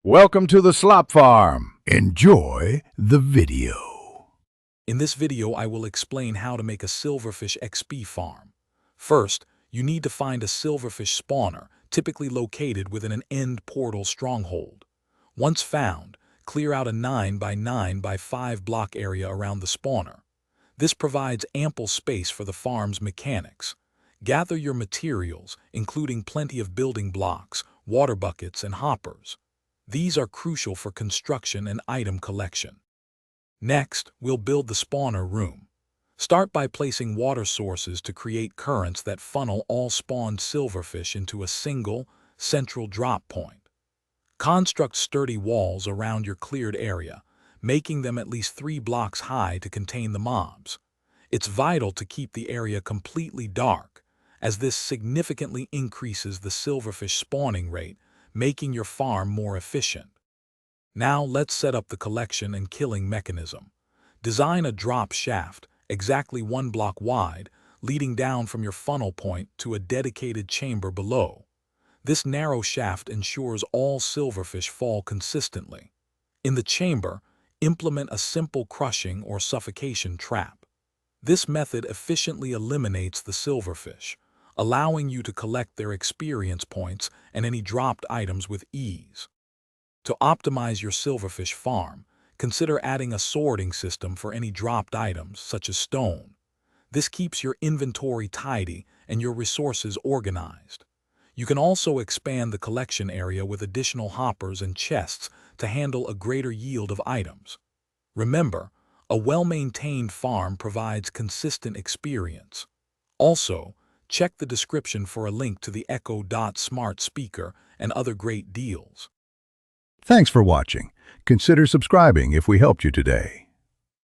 Welcome to the Slop Farm. Enjoy the video. In this video, I will explain how to make a Silverfish XP farm. First, you need to find a Silverfish spawner, typically located within an end portal stronghold. Once found, clear out a 9 by 9 by 5 block area around the spawner. This provides ample space for the farm's mechanics. Gather your materials, including plenty of building blocks, water buckets, and hoppers. These are crucial for construction and item collection. Next, we'll build the spawner room. Start by placing water sources to create currents that funnel all spawned silverfish into a single, central drop point. Construct sturdy walls around your cleared area, making them at least 3 blocks high to contain the mobs. It's vital to keep the area completely dark, as this significantly increases the silverfish spawning rate, making your farm more efficient. Now let's set up the collection and killing mechanism. Design a drop shaft, exactly 1 block wide, leading down from your funnel point to a dedicated chamber below. This narrow shaft ensures all silverfish fall consistently. In the chamber, implement a simple crushing or suffocation trap. This method efficiently eliminates the silverfish, allowing you to collect their experience points and any dropped items with ease. To optimize your silverfish farm, consider adding a sorting system for any dropped items, such as stone. This keeps your inventory tidy and your resources organized. You can also expand the collection area with additional hoppers and chests to handle a greater yield of items. Remember, a well-maintained farm provides consistent experience. Also, check the description for a link to the Echo Dot smart speaker and other great deals. Thanks for watching. Consider subscribing if we helped you today.